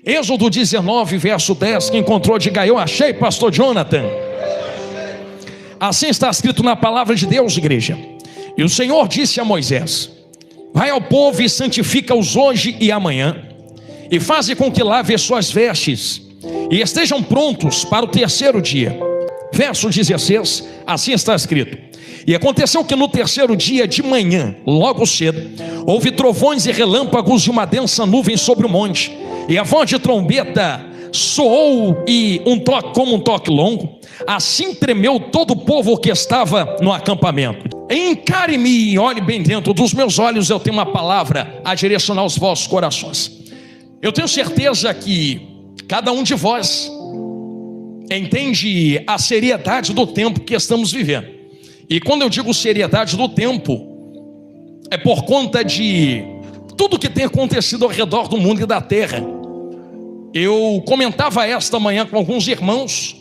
Êxodo 19, verso 10. Quem encontrou, diga: eu achei, pastor Jonathan. Assim está escrito na palavra de Deus, igreja. E o Senhor disse a Moisés: vai ao povo e santifica-os hoje e amanhã, e faze com que lave as suas vestes, e estejam prontos para o terceiro dia. Verso 16, assim está escrito: e aconteceu que no terceiro dia de manhã, logo cedo, houve trovões e relâmpagos e uma densa nuvem sobre o monte, e a voz de trombeta soou, e um toque como um toque longo. Assim tremeu todo o povo que estava no acampamento. Encare-me e olhe bem dentro dos meus olhos, eu tenho uma palavra a direcionar os vossos corações. Eu tenho certeza que cada um de vós entende a seriedade do tempo que estamos vivendo. E quando eu digo seriedade do tempo, é por conta de tudo que tem acontecido ao redor do mundo e da terra. Eu comentava esta manhã com alguns irmãos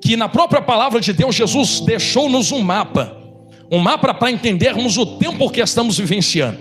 que na própria palavra de Deus, Jesus deixou-nos um mapa para entendermos o tempo que estamos vivenciando.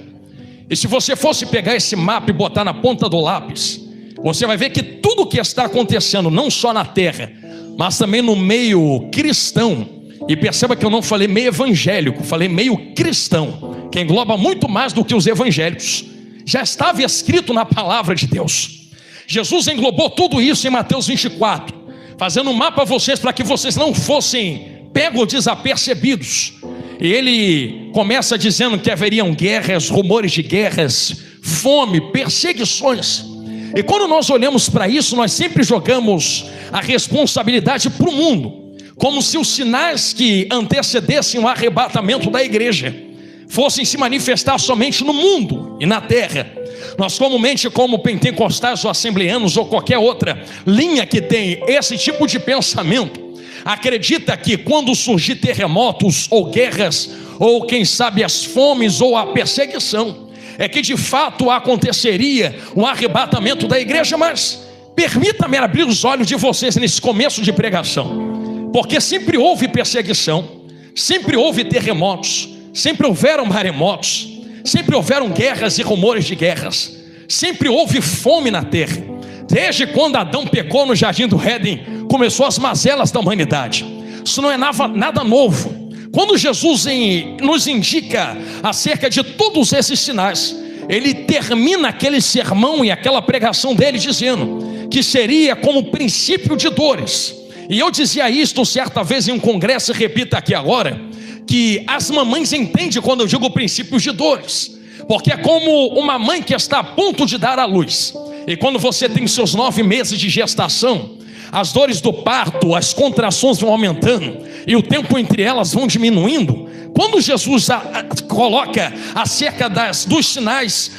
E se você fosse pegar esse mapa e botar na ponta do lápis, você vai ver que tudo que está acontecendo, não só na terra, mas também no meio cristão, e perceba que eu não falei meio evangélico, falei meio cristão, que engloba muito mais do que os evangélicos, já estava escrito na palavra de Deus. Jesus englobou tudo isso em Mateus 24, fazendo um mapa a vocês para que vocês não fossem pegos desapercebidos. E ele começa dizendo que haveriam guerras, rumores de guerras, fome, perseguições. E quando nós olhamos para isso, nós sempre jogamos a responsabilidade para o mundo, como se os sinais que antecedessem o arrebatamento da igreja fossem se manifestar somente no mundo e na terra. Nós comumente, como pentecostais ou assembleanos ou qualquer outra linha que tem esse tipo de pensamento, acredita que quando surgir terremotos ou guerras, ou quem sabe as fomes ou a perseguição, é que de fato aconteceria o arrebatamento da igreja. Mas permita-me abrir os olhos de vocês nesse começo de pregação, porque sempre houve perseguição, sempre houve terremotos, sempre houveram maremotos, sempre houveram guerras e rumores de guerras, sempre houve fome na terra. Desde quando Adão pecou no jardim do Éden, começou as mazelas da humanidade. Isso não é nada novo. Quando Jesus nos indica acerca de todos esses sinais, ele termina aquele sermão e aquela pregação dele dizendo que seria como princípio de dores. E eu dizia isto certa vez em um congresso, e repito aqui agora, que as mamães entendem quando eu digo princípios de dores, porque é como uma mãe que está a ponto de dar à luz, e quando você tem seus 9 meses de gestação, as dores do parto, as contrações vão aumentando, e o tempo entre elas vão diminuindo. Quando Jesus coloca acerca dos sinais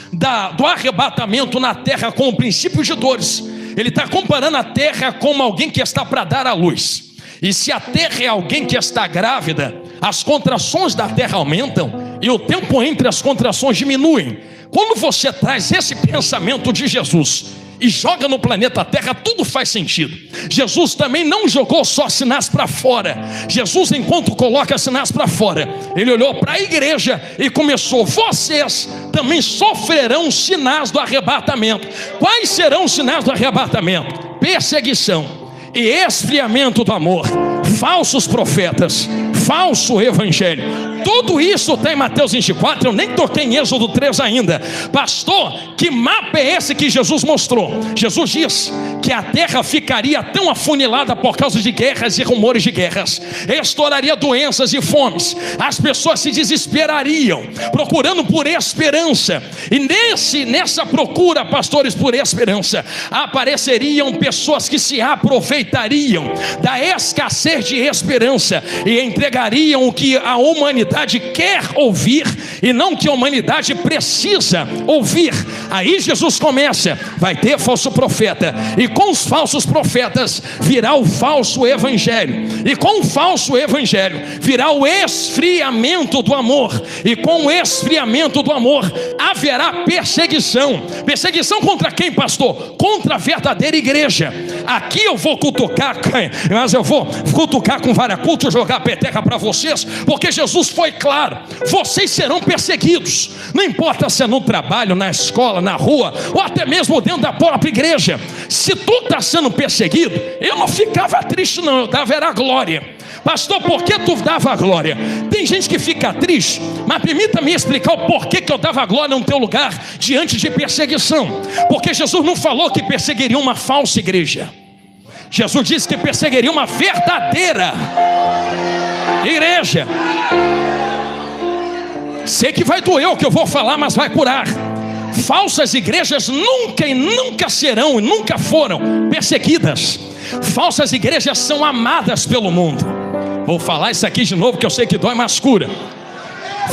do arrebatamento na terra como princípio de dores, ele está comparando a terra como alguém que está para dar à luz. E se a terra é alguém que está grávida, as contrações da terra aumentam e o tempo entre as contrações diminuem. Quando você traz esse pensamento de Jesus e joga no planeta Terra, tudo faz sentido. Jesus também não jogou só sinais para fora. Jesus, enquanto coloca sinais para fora, ele olhou para a igreja e começou: vocês também sofrerão sinais do arrebatamento. Quais serão os sinais do arrebatamento? Perseguição e esfriamento do amor, falsos profetas, falso evangelho. Tudo isso tem em Mateus 24, eu nem toquei em Êxodo 3 ainda. Pastor, que mapa é esse que Jesus mostrou? Jesus diz que a terra ficaria tão afunilada por causa de guerras e rumores de guerras, estouraria doenças e fomes, as pessoas se desesperariam, procurando por esperança, e nessa procura, pastores, por esperança, apareceriam pessoas que se aproveitariam da escassez de esperança e entregariam o que a humanidade quer ouvir e não o que a humanidade precisa ouvir. Aí Jesus começa: vai ter falso profeta, e com os falsos profetas virá o falso evangelho, e com o falso evangelho virá o esfriamento do amor, e com o esfriamento do amor haverá perseguição. Perseguição contra quem, pastor? Contra a verdadeira igreja. aqui eu vou cutucar, mas eu vou cutucar com vara culta, jogar a peteca para vocês, porque Jesus foi claro: vocês serão perseguidos, não importa se é no trabalho, na escola, na rua, ou até mesmo dentro da própria igreja. Se tu está sendo perseguido, eu não ficava triste não, eu dava era glória. Pastor, por que tu dava glória? Tem gente que fica triste, mas permita-me explicar o porquê que eu dava glória no teu lugar diante de perseguição. Porque Jesus não falou que perseguiria uma falsa igreja. Jesus disse que perseguiria uma verdadeira igreja. Sei que vai doer o que eu vou falar, mas vai curar. Falsas igrejas nunca e nunca serão e nunca foram perseguidas. Falsas igrejas são amadas pelo mundo. Vou falar isso aqui de novo, que eu sei que dói, mas cura.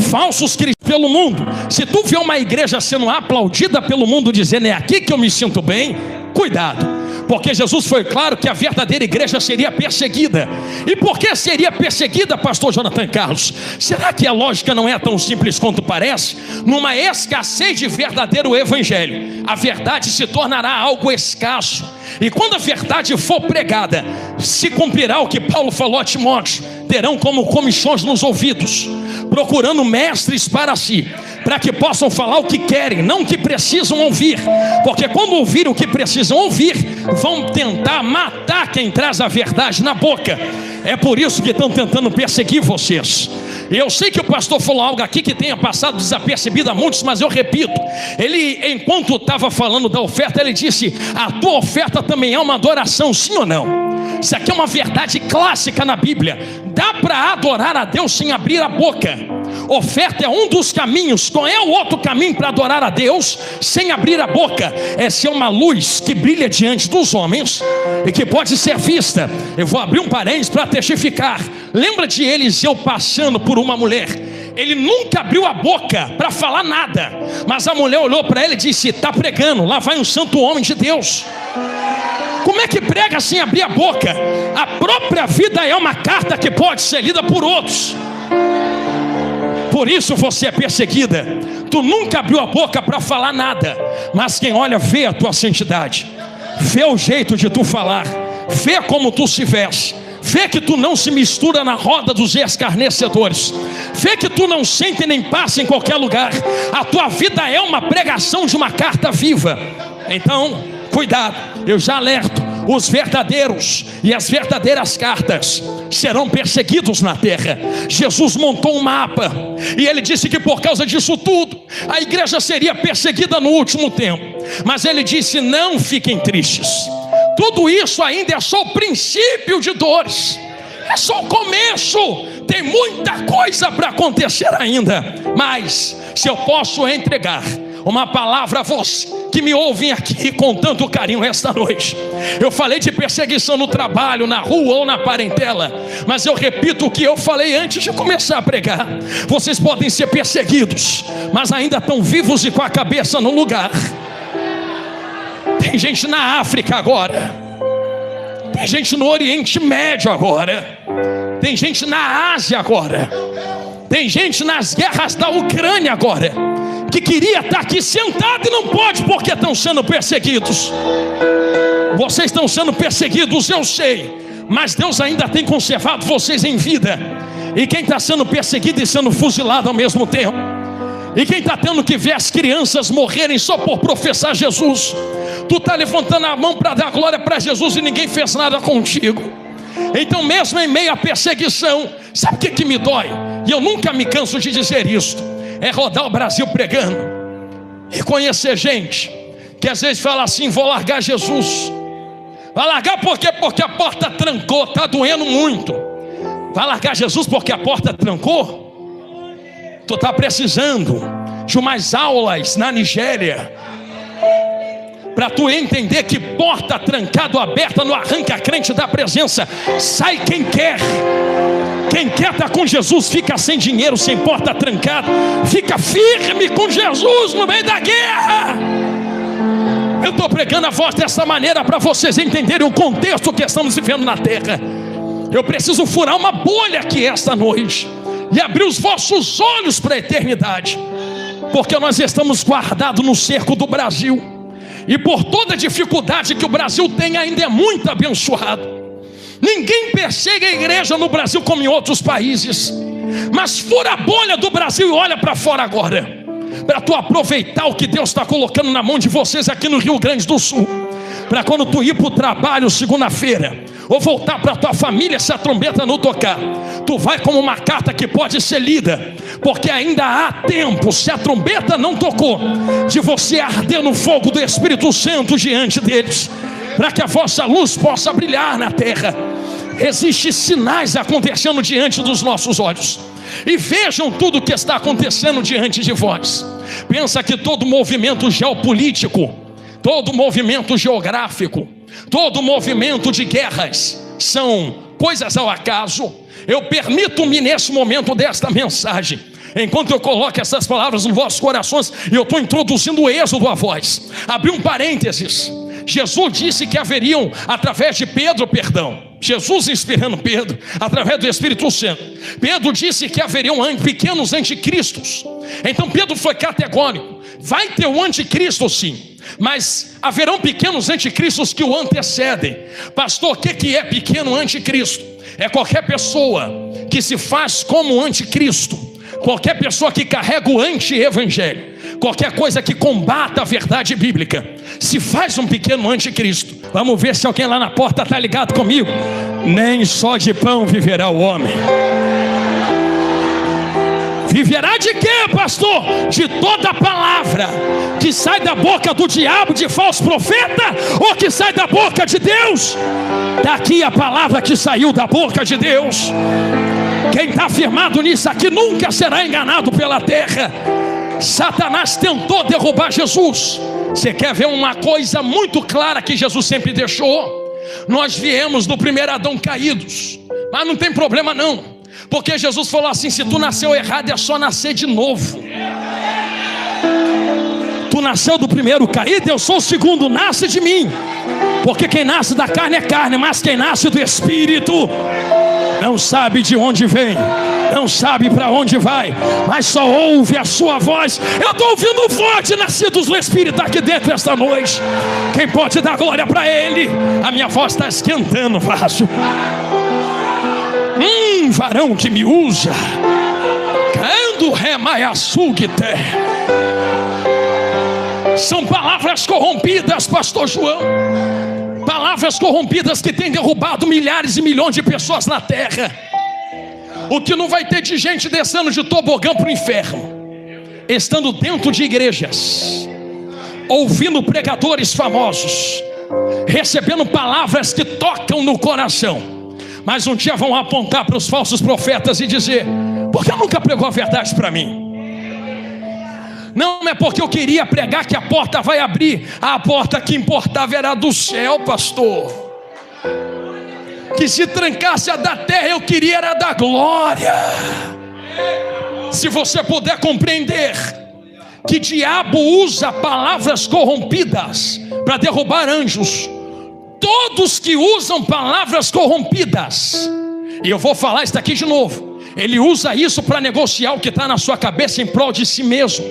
Falsos cristãos pelo mundo. Se tu vê uma igreja sendo aplaudida pelo mundo, dizendo é aqui que eu me sinto bem, cuidado. Porque Jesus foi claro que a verdadeira igreja seria perseguida. E por que seria perseguida, pastor Jonathan Carlos? Será que a lógica não é tão simples quanto parece? Numa escassez de verdadeiro evangelho, a verdade se tornará algo escasso. E quando a verdade for pregada, se cumprirá o que Paulo falou a Timóteo: terão como comichões nos ouvidos, procurando mestres para si, para que possam falar o que querem, não o que precisam ouvir. Porque quando ouvirem o que precisam ouvir, vão tentar matar quem traz a verdade na boca. É por isso que estão tentando perseguir vocês. E eu sei que o pastor falou algo aqui que tenha passado desapercebido a muitos, mas eu repito. Ele, enquanto estava falando da oferta, ele disse: a tua oferta também é uma adoração, sim ou não? Isso aqui é uma verdade clássica na Bíblia. Dá para adorar a Deus sem abrir a boca. Oferta é um dos caminhos. Qual é o outro caminho para adorar a Deus sem abrir a boca? É ser uma luz que brilha diante dos homens e que pode ser vista. Eu vou abrir um parênteses para testificar. Lembra de Eliseu passando por uma mulher? Ele nunca abriu a boca para falar nada, mas a mulher olhou para ele e disse: está pregando, lá vai um santo homem de Deus. Como é que prega sem abrir a boca? A própria vida é uma carta que pode ser lida por outros. Por isso você é perseguida. Tu nunca abriu a boca para falar nada, mas quem olha vê a tua santidade, vê o jeito de tu falar, vê como tu se veste, vê que tu não se mistura na roda dos escarnecedores, vê que tu não sente nem passa em qualquer lugar. A tua vida é uma pregação de uma carta viva. Então, cuidado, eu já alerto: os verdadeiros e as verdadeiras cartas serão perseguidos na terra. Jesus montou um mapa e ele disse que por causa disso tudo a igreja seria perseguida no último tempo. Mas ele disse: não fiquem tristes, tudo isso ainda é só o princípio de dores, é só o começo. Tem muita coisa para acontecer ainda. Mas se eu posso entregar uma palavra a você que me ouvem aqui com tanto carinho esta noite. Eu falei de perseguição no trabalho, na rua ou na parentela, mas eu repito o que eu falei antes de começar a pregar. Vocês podem ser perseguidos, mas ainda estão vivos e com a cabeça no lugar. Tem gente na África agora, tem gente no Oriente Médio agora, tem gente na Ásia agora, tem gente nas guerras da Ucrânia agora, que queria estar aqui sentado e não pode porque estão sendo perseguidos. Vocês estão sendo perseguidos, eu sei, mas Deus ainda tem conservado vocês em vida. E quem está sendo perseguido e sendo fuzilado ao mesmo tempo, e quem está tendo que ver as crianças morrerem só por professar Jesus, tu está levantando a mão para dar glória para Jesus e ninguém fez nada contigo. Então mesmo em meio à perseguição, sabe o que me dói? E eu nunca me canso de dizer isto: é rodar o Brasil pregando e conhecer gente que às vezes fala assim: vou largar Jesus. Vai largar por quê? Porque a porta trancou, está doendo muito. Vai largar Jesus porque a porta trancou? Tu está precisando de umas aulas na Nigéria para tu entender que porta trancada ou aberta não arranca crente da presença. Sai quem quer. Quem quer estar com Jesus fica sem dinheiro, sem porta trancada. Fica firme com Jesus no meio da guerra. Eu estou pregando a voz dessa maneira para vocês entenderem o contexto que estamos vivendo na terra. Eu preciso furar uma bolha aqui esta noite e abrir os vossos olhos para a eternidade, porque nós estamos guardados no cerco do Brasil. E por toda dificuldade que o Brasil tem, ainda é muito abençoado. Ninguém persegue a igreja no Brasil como em outros países. Mas fura a bolha do Brasil e olha para fora agora, para tu aproveitar o que Deus está colocando na mão de vocês aqui no Rio Grande do Sul. Para quando tu ir para o trabalho segunda-feira, ou voltar para tua família, se a trombeta não tocar, tu vai como uma carta que pode ser lida, porque ainda há tempo, se a trombeta não tocou, de você arder no fogo do Espírito Santo diante deles, para que a vossa luz possa brilhar na terra. Existem sinais acontecendo diante dos nossos olhos, e vejam tudo o que está acontecendo diante de vós. Pensa que todo movimento geopolítico, todo movimento geográfico, todo movimento de guerras são coisas ao acaso? Eu permito-me nesse momento desta mensagem, enquanto eu coloco essas palavras nos vossos corações, e eu estou introduzindo o êxodo a vós. Abri um parênteses. Jesus disse que haveriam, através de Pedro, Jesus inspirando Pedro, através do Espírito Santo, Pedro disse que haveriam pequenos anticristos. Então Pedro foi categórico: vai ter um anticristo sim, mas haverão pequenos anticristos que o antecedem. Pastor, o que é pequeno anticristo? É qualquer pessoa que se faz como anticristo, qualquer pessoa que carrega o anti-evangelho, qualquer coisa que combata a verdade bíblica, se faz um pequeno anticristo. Vamos ver se alguém lá na porta está ligado comigo. Nem só de pão viverá o homem. Viverá de quê, pastor? De toda palavra que sai da boca do diabo, de falso profeta, ou que sai da boca de Deus? Daqui a palavra que saiu da boca de Deus. Quem está firmado nisso aqui nunca será enganado pela terra. Satanás tentou derrubar Jesus. Você quer ver uma coisa muito clara que Jesus sempre deixou? Nós viemos do primeiro Adão caídos, mas não tem problema não, porque Jesus falou assim: se tu nasceu errado, é só nascer de novo. Tu nasceu do primeiro caído, eu sou o segundo, nasce de mim. Porque quem nasce da carne é carne, mas quem nasce do Espírito não sabe de onde vem, não sabe para onde vai, mas só ouve a sua voz. Eu estou ouvindo forte, nascidos do Espírito aqui dentro esta noite. Quem pode dar glória para Ele? A minha voz está esquentando, vaso. Varão que me usa, cando remaiaçugite. São palavras corrompidas, pastor João. Palavras corrompidas que têm derrubado milhares e milhões de pessoas na terra. O que não vai ter de gente descendo de tobogã para o inferno, estando dentro de igrejas, ouvindo pregadores famosos, recebendo palavras que tocam no coração, mas um dia vão apontar para os falsos profetas e dizer: por que nunca pregou a verdade para mim? Não é porque eu queria pregar que a porta vai abrir. A porta que importava era do céu, pastor. Que se trancasse a da terra, eu queria era da glória. Se você puder compreender que diabo usa palavras corrompidas para derrubar anjos, todos que usam palavras corrompidas, e eu vou falar isso daqui de novo, ele usa isso para negociar o que está na sua cabeça em prol de si mesmo.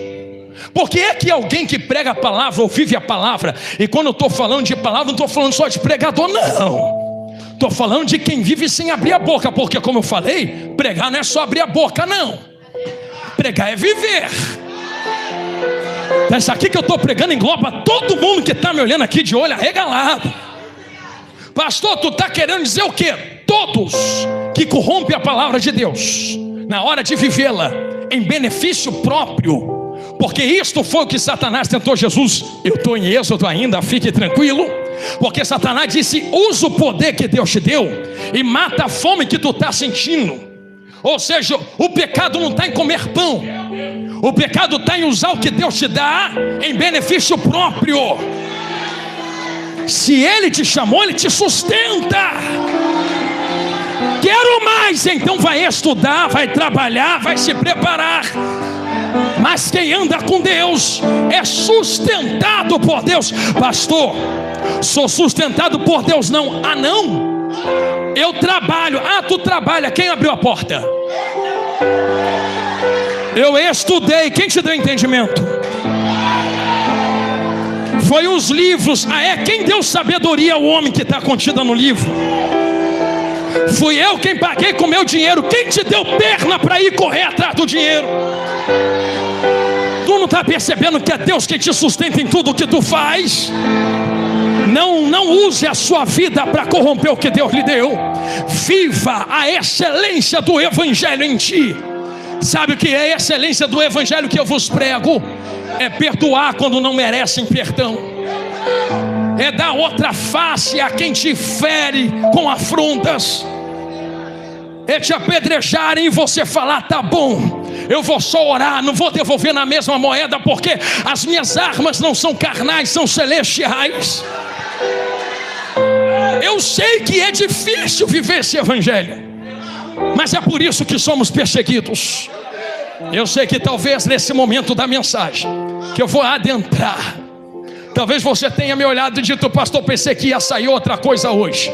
Porque é que alguém que prega a palavra ou vive a palavra, e quando eu estou falando de palavra, não estou falando só de pregador, não. Estou falando de quem vive sem abrir a boca. Porque como eu falei, pregar não é só abrir a boca, não. Pregar é viver. Isso aqui que eu estou pregando engloba todo mundo que está me olhando aqui de olho arregalado. Pastor, tu está querendo dizer o quê? Todos que corrompem a palavra de Deus na hora de vivê-la em benefício próprio. Porque isto foi o que Satanás tentou Jesus. Eu estou em Êxodo ainda, fique tranquilo. Porque Satanás disse: usa o poder que Deus te deu e mata a fome que tu está sentindo. Ou seja, o pecado não está em comer pão, o pecado está em usar o que Deus te dá em benefício próprio. Se Ele te chamou, Ele te sustenta. Quero mais, então vai estudar, vai trabalhar, vai se preparar. Mas quem anda com Deus é sustentado por Deus. Pastor, sou sustentado por Deus não. Ah não? Eu trabalho. Ah, tu trabalha. Quem abriu a porta? Eu estudei. Quem te deu entendimento? Foi os livros. Quem deu sabedoria ao homem que está contida no livro? Fui eu quem paguei com meu dinheiro. Quem te deu perna para ir correr atrás do dinheiro? Tu não está percebendo que é Deus que te sustenta em tudo o que tu faz? Não use a sua vida para corromper o que Deus lhe deu. Viva a excelência do Evangelho em ti. Sabe o que é a excelência do Evangelho que eu vos prego? É perdoar quando não merecem perdão. É dar outra face a quem te fere com afrontas. É te apedrejarem e você falar: tá bom, eu vou só orar, não vou devolver na mesma moeda, porque as minhas armas não são carnais, são celestiais. Eu sei que é difícil viver esse Evangelho, mas é por isso que somos perseguidos. Eu sei que talvez nesse momento da mensagem que eu vou adentrar, talvez você tenha me olhado e dito: pastor, pensei que ia sair outra coisa hoje.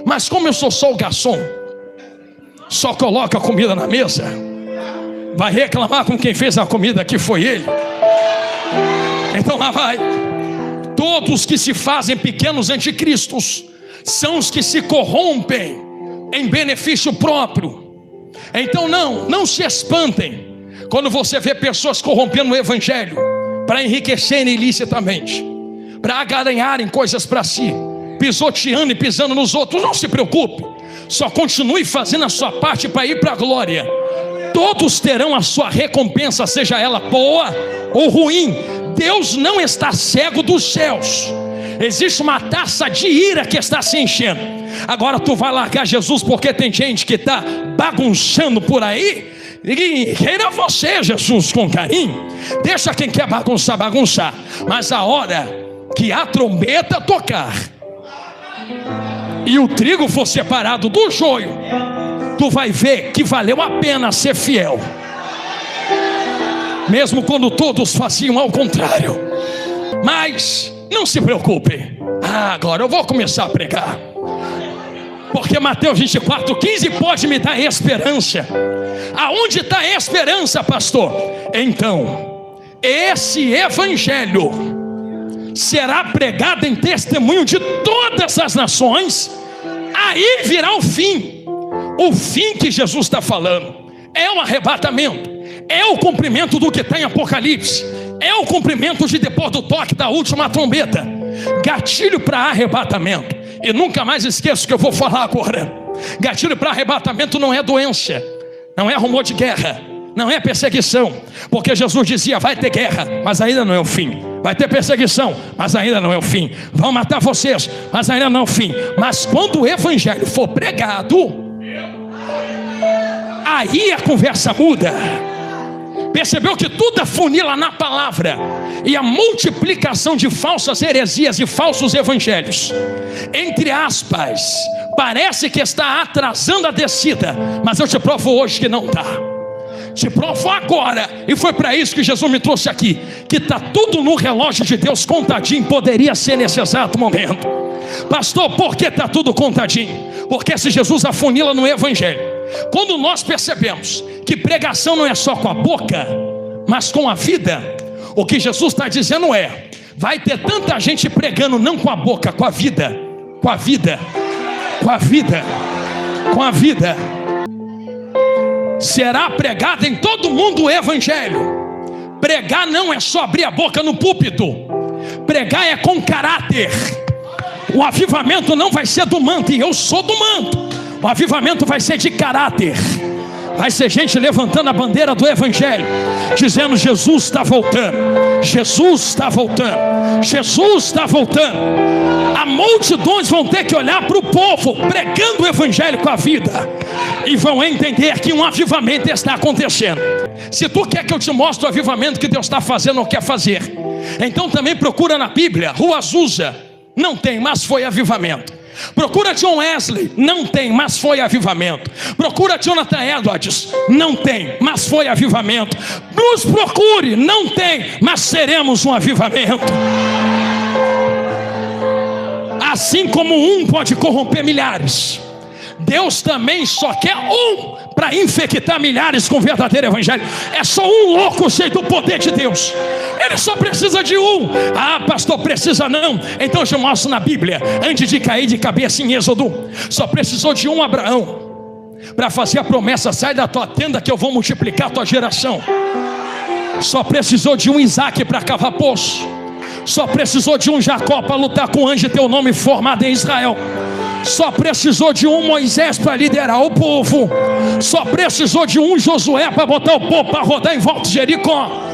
Mas como eu sou só o garçom, só coloca a comida na mesa, vai reclamar com quem fez a comida, que foi ele. Então lá vai. Todos que se fazem pequenos anticristos são os que se corrompem em benefício próprio. Então não se espantem quando você vê pessoas corrompendo o Evangelho para enriquecerem ilicitamente, para agaranharem coisas para si, pisoteando e pisando nos outros. Não se preocupe, só continue fazendo a sua parte para ir para a glória. Todos terão a sua recompensa, seja ela boa ou ruim. Deus não está cego dos céus. Existe uma taça de ira que está se enchendo. Agora tu vai largar Jesus porque tem gente que está bagunçando por aí? E queira você, Jesus, com carinho. Deixa quem quer bagunçar. Mas a hora que a trombeta tocar e o trigo for separado do joio, tu vai ver que valeu a pena ser fiel, mesmo quando todos faziam ao contrário. Mas não se preocupe. Agora eu vou começar a pregar, porque Mateus 24:15 pode me dar esperança. Aonde está a esperança, pastor? Então, esse Evangelho será pregado em testemunho de todas as nações. Aí virá o fim. O fim que Jesus está falando é o arrebatamento, é o cumprimento do que está em Apocalipse, é o cumprimento de depois do toque da última trombeta. Gatilho para arrebatamento. E nunca mais esqueço o que eu vou falar agora. Gatilho para arrebatamento não é doença, não é rumor de guerra, não é perseguição. Porque Jesus dizia: vai ter guerra, mas ainda não é o fim. Vai ter perseguição, mas ainda não é o fim. Vão matar vocês, mas ainda não é o fim. Mas quando o Evangelho for pregado, aí a conversa muda. Percebeu que tudo afunila na palavra. E a multiplicação de falsas heresias e falsos evangelhos, entre aspas, parece que está atrasando a descida, mas eu te provo hoje que não está. Te provo agora, e foi para isso que Jesus me trouxe aqui, que está tudo no relógio de Deus contadinho. Poderia ser nesse exato momento. Pastor, por que está tudo contadinho? Porque se Jesus afunila no Evangelho, quando nós percebemos que pregação não é só com a boca, mas com a vida, o que Jesus está dizendo é: vai ter tanta gente pregando não com a boca, com a vida, com a vida, com a vida, com a vida. Será pregado em todo mundo o Evangelho. Pregar não é só abrir a boca no púlpito. Pregar é com caráter. O avivamento não vai ser do manto, e eu sou do manto. O avivamento vai ser de caráter. Vai ser gente levantando a bandeira do Evangelho, dizendo: Jesus está voltando, Jesus está voltando, Jesus está voltando. As multidões vão ter que olhar para o povo pregando o Evangelho com a vida, e vão entender que um avivamento está acontecendo. Se tu quer que eu te mostre o avivamento que Deus está fazendo ou quer fazer, então também procura na Bíblia. Rua Azusa, não tem, mas foi avivamento. Procura John Wesley, não tem, mas foi avivamento. Procura Jonathan Edwards, não tem, mas foi avivamento. Nos procure, não tem, mas seremos um avivamento. Assim como um pode corromper milhares, Deus também só quer um para infectar milhares com o verdadeiro evangelho. É só um louco cheio do poder de Deus. Ele só precisa de um. Ah, pastor, precisa não? Então eu te mostro na Bíblia. Antes de cair de cabeça em Êxodo, só precisou de um Abraão para fazer a promessa: sai da tua tenda que eu vou multiplicar a tua geração. Só precisou de um Isaac para cavar poço. Só precisou de um Jacó para lutar com o anjo e ter o nome formado em Israel. Só precisou de um Moisés para liderar o povo. Só precisou de um Josué para botar o povo para rodar em volta de Jericó.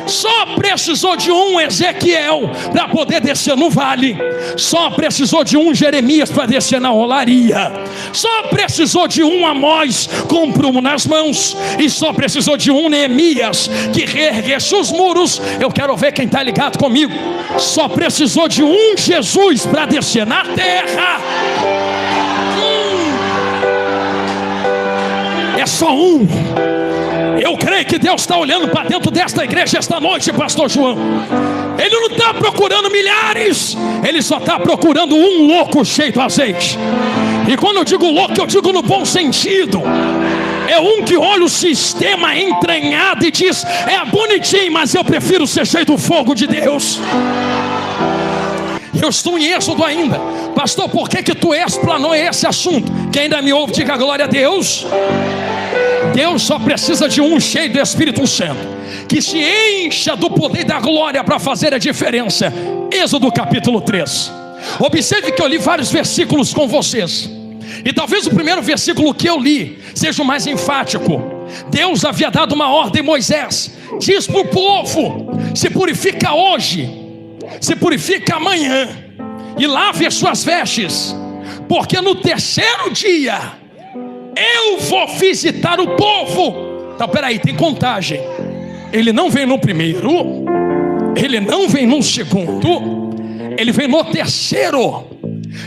Só precisou de um Ezequiel para poder descer no vale. Só precisou de um Jeremias para descer na olaria. Só precisou de um Amós com um prumo nas mãos. E só precisou de um Neemias que reerguesse os muros. Eu quero ver quem está ligado comigo. Só precisou de um Jesus para descer na terra. É só um. Eu creio que Deus está olhando para dentro desta igreja esta noite, pastor João. Ele não está procurando milhares. Ele só está procurando um louco cheio de azeite. E quando eu digo louco, eu digo no bom sentido. É um que olha o sistema entranhado e diz: é bonitinho, mas eu prefiro ser cheio do fogo de Deus. Eu estou em Êxodo ainda. Pastor, por que tu explanou esse assunto? Quem ainda me ouve, diga glória a Deus. Deus só precisa de um cheio do Espírito Santo, que se encha do poder da glória para fazer a diferença. Êxodo capítulo 3. Observe que eu li vários versículos com vocês, e talvez o primeiro versículo que eu li seja o mais enfático. Deus havia dado uma ordem a Moisés: diz para o povo, se purifica hoje, se purifica amanhã, e lave as suas vestes, porque no terceiro dia eu vou visitar o povo. Então peraí, tem contagem. Ele não vem no primeiro, ele não vem no segundo, ele vem no terceiro.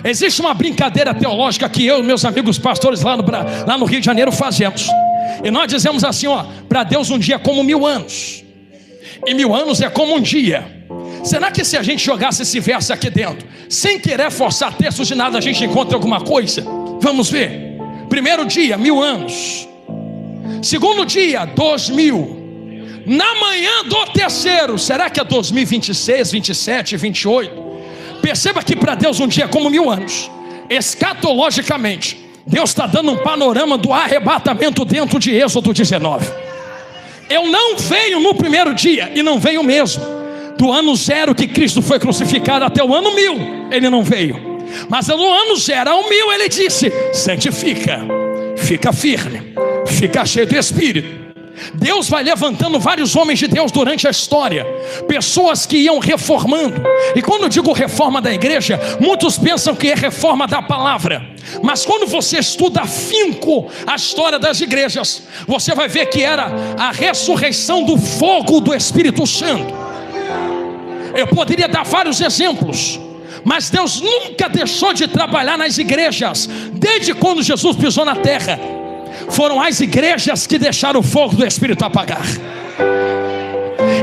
Existe uma brincadeira teológica que eu e meus amigos pastores lá no Rio de Janeiro fazemos. E nós dizemos assim, ó: para Deus um dia é como 1000 anos, e 1000 anos é como um dia. Será que se a gente jogasse esse verso aqui dentro, sem querer forçar textos de nada, a gente encontra alguma coisa? Vamos ver. Primeiro dia, 1000 anos. Segundo dia, 2000. Na manhã do terceiro, será que é 2026, 27, 28? Perceba que para Deus um dia é como 1000 anos. Escatologicamente, Deus está dando um panorama do arrebatamento dentro de Êxodo 19. Eu não venho no primeiro dia, e não venho mesmo. Do ano 0 que Cristo foi crucificado até o ano 1000, ele não veio. Mas no ano 0 ao 1000 ele disse: santifica, fica firme, fica cheio do Espírito. Deus vai levantando vários homens de Deus durante a história, pessoas que iam reformando. E quando eu digo reforma da igreja, muitos pensam que é reforma da palavra. Mas quando você estuda afinco a história das igrejas, você vai ver que era a ressurreição do fogo do Espírito Santo. Eu poderia dar vários exemplos, mas Deus nunca deixou de trabalhar nas igrejas. Desde quando Jesus pisou na terra, foram as igrejas que deixaram o fogo do Espírito apagar.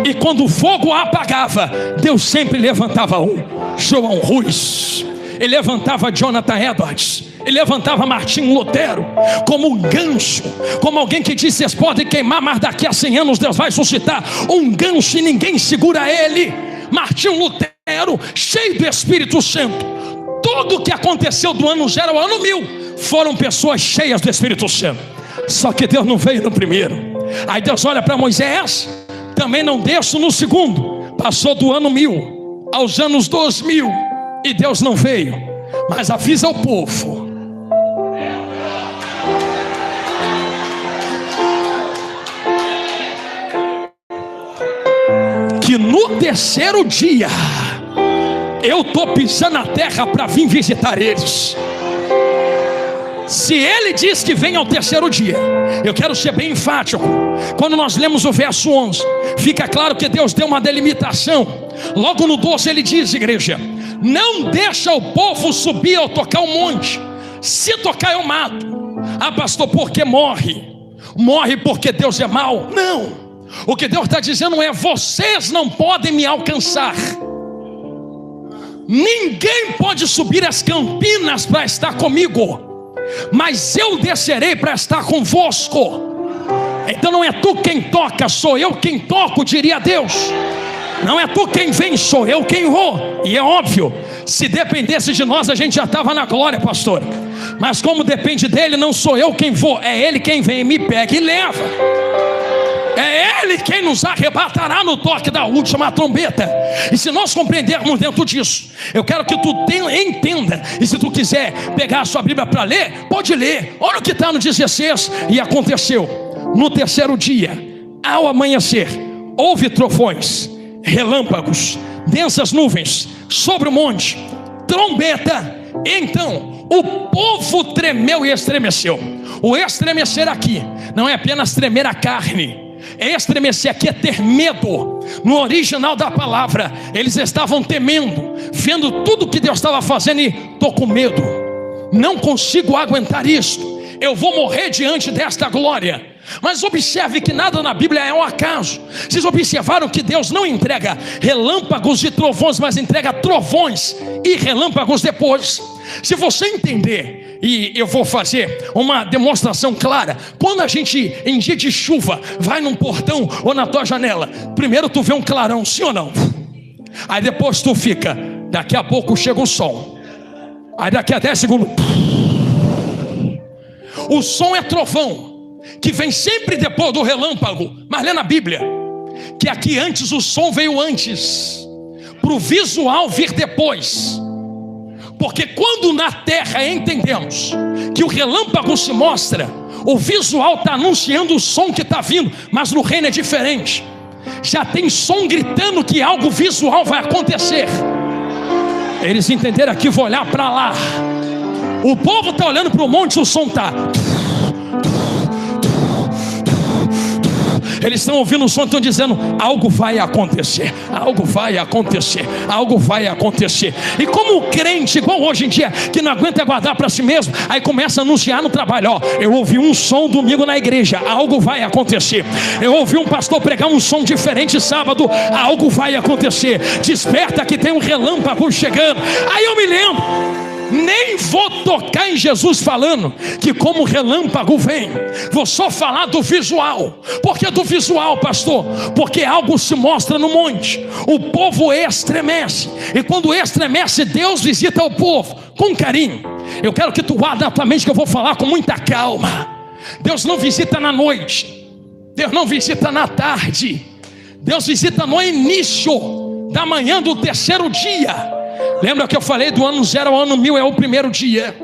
E quando o fogo apagava, Deus sempre levantava um João Ruiz, ele levantava Jonathan Edwards, ele levantava Martinho Lutero, como um gancho, como alguém que disse: vocês podem queimar, mas daqui a 100 anos Deus vai suscitar um gancho e ninguém segura ele. Martinho Lutero, cheio do Espírito Santo. Tudo o que aconteceu do ano 0 ao ano 1000 foram pessoas cheias do Espírito Santo. Só que Deus não veio no primeiro. Aí Deus olha para Moisés: também não desço no segundo. Passou do ano 1000 aos anos 2000 e Deus não veio. Mas avisa o povo: que no terceiro dia eu estou pisando na terra para vir visitar eles. Se ele diz que vem ao terceiro dia, eu quero ser bem enfático. Quando nós lemos o verso 11, fica claro que Deus deu uma delimitação. Logo no 12 ele diz, igreja: não deixa o povo subir ou tocar o monte. Se tocar eu mato. Ah, pastor, porque morre? Morre porque Deus é mau? Não. O que Deus está dizendo é: vocês não podem me alcançar. Ninguém pode subir as campinas para estar comigo. mas eu descerei para estar convosco. Então não é tu quem toca, sou eu quem toco, diria Deus. Não é tu quem vem, sou eu quem vou. E é óbvio, se dependesse de nós, a gente já estava na glória, pastor. Mas como depende dele, não sou eu quem vou, é ele quem vem, me pega e leva. É ele quem nos arrebatará no toque da última trombeta. E se nós compreendermos dentro disso, eu quero que tu entenda. E se tu quiser pegar a sua Bíblia para ler, pode ler. Olha o que está no 16. E aconteceu no terceiro dia, ao amanhecer, houve trovões, relâmpagos, densas nuvens sobre o monte, trombeta. Então o povo tremeu e estremeceu. O estremecer aqui não é apenas tremer a carne. Estremecer aqui é ter medo. No original da palavra, eles estavam temendo, vendo tudo que Deus estava fazendo, e estou com medo, não consigo aguentar isso, eu vou morrer diante desta glória. Mas observe que nada na Bíblia é um acaso. Vocês observaram que Deus não entrega relâmpagos e trovões, mas entrega trovões e relâmpagos depois. Se você entender, e eu vou fazer uma demonstração clara. Quando a gente, em dia de chuva, vai num portão ou na tua janela, primeiro tu vê um clarão, sim ou não? Aí depois tu fica, daqui a pouco chega o som. Aí daqui a 10 segundos, o som é trovão, que vem sempre depois do relâmpago. Mas lê na Bíblia que aqui antes o som veio antes, para o visual vir depois. Porque quando na terra entendemos que o relâmpago se mostra, o visual está anunciando o som que está vindo. Mas no reino é diferente, já tem som gritando que algo visual vai acontecer. Eles entenderam aqui, vou olhar para lá. O povo está olhando para o monte, o som está. Eles estão ouvindo o som, estão dizendo: algo vai acontecer, algo vai acontecer, algo vai acontecer. E como o crente, igual hoje em dia, que não aguenta guardar para si mesmo, aí começa a anunciar no trabalho: ó, eu ouvi um som domingo na igreja, algo vai acontecer. Eu ouvi um pastor pregar um som diferente sábado, algo vai acontecer. Desperta que tem um relâmpago chegando. Aí eu me lembro, nem vou tocar em Jesus falando que como relâmpago vem. Vou só falar do visual. Por que do visual, pastor? Porque algo se mostra no monte. O povo estremece. E quando estremece, Deus visita o povo com carinho. Eu quero que tu guarde na tua mente que eu vou falar com muita calma. Deus não visita na noite, Deus não visita na tarde, Deus visita no início da manhã do terceiro dia. Lembra que eu falei do ano 0 ao ano 1000 é o primeiro dia,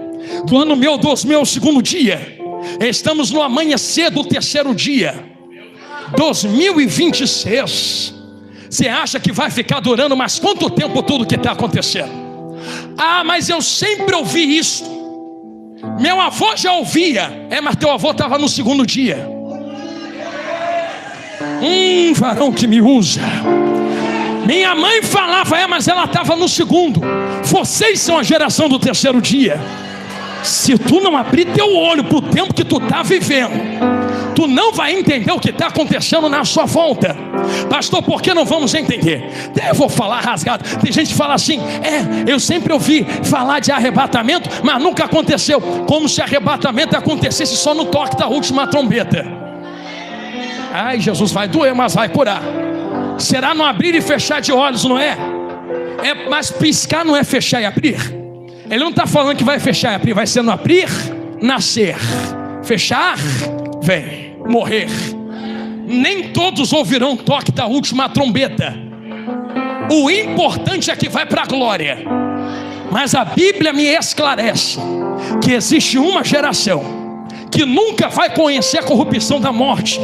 do ano 1000 ao 2000 é o segundo dia. Estamos no amanhecer do terceiro dia, 2026. Você acha que vai ficar durando mais quanto tempo tudo que está acontecendo? Ah, mas eu sempre ouvi isso. Meu avô já ouvia. É, mas teu avô estava no segundo dia. Varão que me usa. Minha mãe falava, mas ela estava no segundo. Vocês são a geração do terceiro dia. Se tu não abrir teu olho para o tempo que tu está vivendo, tu não vai entender o que está acontecendo na sua volta. Pastor, por que não vamos entender? Eu vou falar rasgado. Tem gente que fala assim: eu sempre ouvi falar de arrebatamento, mas nunca aconteceu. Como se arrebatamento acontecesse só no toque da última trombeta. Ai, Jesus, vai doer, mas vai curar. Será no abrir e fechar de olhos, não é? Mas piscar não é fechar e abrir. Ele não está falando que vai fechar e abrir. Vai ser no abrir, nascer. Fechar, vem, morrer. Nem todos ouvirão o toque da última trombeta. O importante é que vai para a glória. Mas a Bíblia me esclarece que existe uma geração que nunca vai conhecer a corrupção da morte.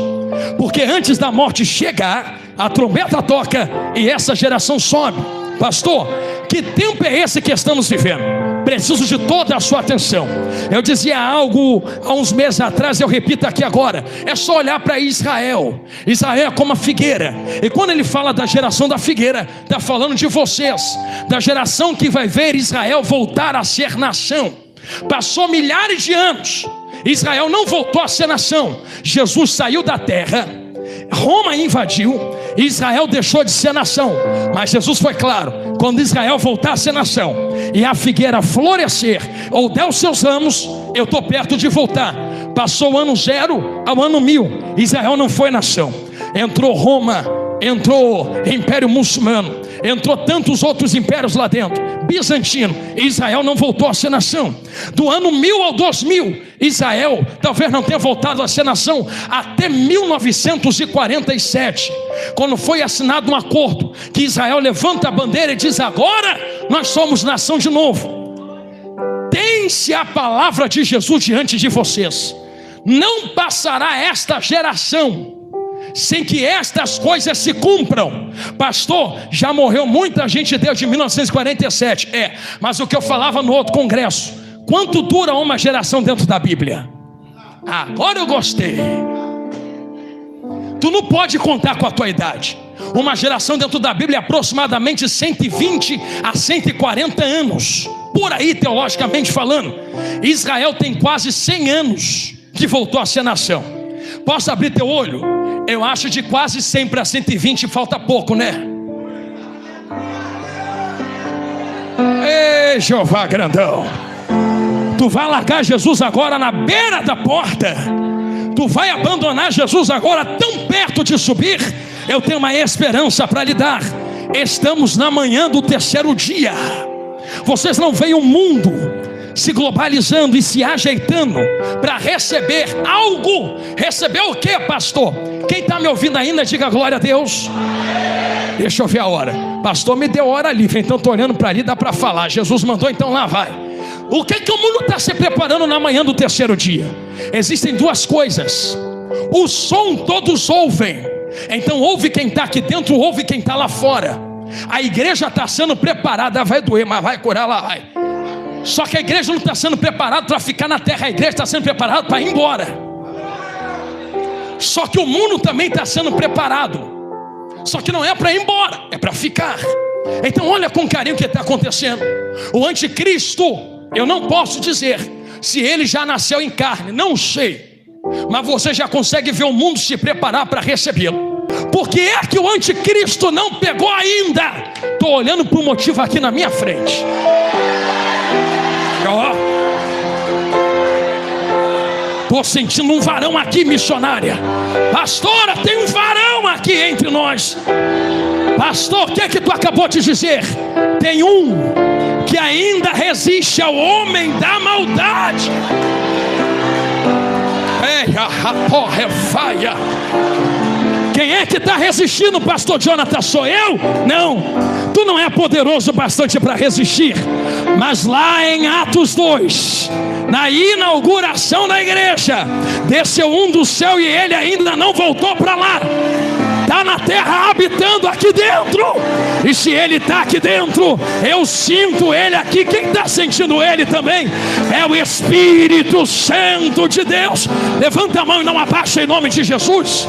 Porque antes da morte chegar, a trombeta toca e essa geração sobe. Pastor, que tempo é esse que estamos vivendo? Preciso de toda a sua atenção. Eu dizia algo há uns meses atrás, eu repito aqui agora. É só olhar para Israel. Israel é como a figueira. E quando ele fala da geração da figueira, está falando de vocês, da geração que vai ver Israel voltar a ser nação. Passou milhares de anos, Israel não voltou a ser nação. Jesus saiu da terra, Roma invadiu, Israel deixou de ser nação. Mas Jesus foi claro: quando Israel voltar a ser nação e a figueira florescer ou der os seus ramos, eu estou perto de voltar. Passou o ano 0 ao ano 1000, Israel não foi nação. Entrou Roma, entrou Império Muçulmano, entrou tantos outros impérios lá dentro, bizantino, e Israel não voltou a ser nação. Do ano 1000 ao 2000, Israel talvez não tenha voltado a ser nação até 1947, quando foi assinado um acordo que Israel levanta a bandeira e diz: agora nós somos nação de novo. Tem-se a palavra de Jesus diante de vocês. Não passará esta geração sem que estas coisas se cumpram. Pastor, já morreu muita gente desde 1947. Mas o que eu falava no outro congresso: quanto dura uma geração dentro da Bíblia? Agora eu gostei. Tu não pode contar com a tua idade. Uma geração dentro da Bíblia é aproximadamente 120 a 140 anos, por aí teologicamente falando. Israel tem quase 100 anos que voltou a ser nação. Posso abrir teu olho? Eu acho de quase 100 para 120 falta pouco, né? Ei, Jeová grandão, tu vai largar Jesus agora na beira da porta? Tu vai abandonar Jesus agora tão perto de subir? Eu tenho uma esperança para lhe dar. Estamos na manhã do terceiro dia. Vocês não veem o mundo se globalizando e se ajeitando para receber algo? Receber o que, pastor? Quem está me ouvindo ainda, diga glória a Deus. Deixa eu ver a hora. Pastor, me deu hora livre, então estou olhando para ali, dá para falar. Jesus mandou, então lá vai. O que o mundo está se preparando na manhã do terceiro dia? Existem duas coisas. O som todos ouvem, então ouve quem está aqui dentro, ouve quem está lá fora. A igreja está sendo preparada, vai doer, mas vai curar, lá vai. Só que a igreja não está sendo preparada para ficar na terra, a igreja está sendo preparada para ir embora. Só que o mundo também está sendo preparado, só que não é para ir embora, é para ficar. Então olha com carinho o que está acontecendo. O anticristo, eu não posso dizer se ele já nasceu em carne, não sei, mas você já consegue ver o mundo se preparar para recebê-lo. Por que é que o anticristo não pegou ainda? Estou olhando para o motivo aqui na minha frente. Estou sentindo um varão aqui, missionária. Pastora, tem um varão aqui entre nós. Pastor, o que é que tu acabou de dizer? Tem um que ainda resiste ao homem da maldade. Quem é que está resistindo, pastor Jonathan? Sou eu? Não, tu não é poderoso bastante para resistir. Mas lá em Atos 2, na inauguração da igreja, desceu um do céu e ele ainda não voltou para lá. Está na terra habitando aqui dentro. E se ele está aqui dentro, eu sinto ele aqui. Quem está sentindo ele também? É o Espírito Santo de Deus. Levanta a mão e não abaixa em nome de Jesus.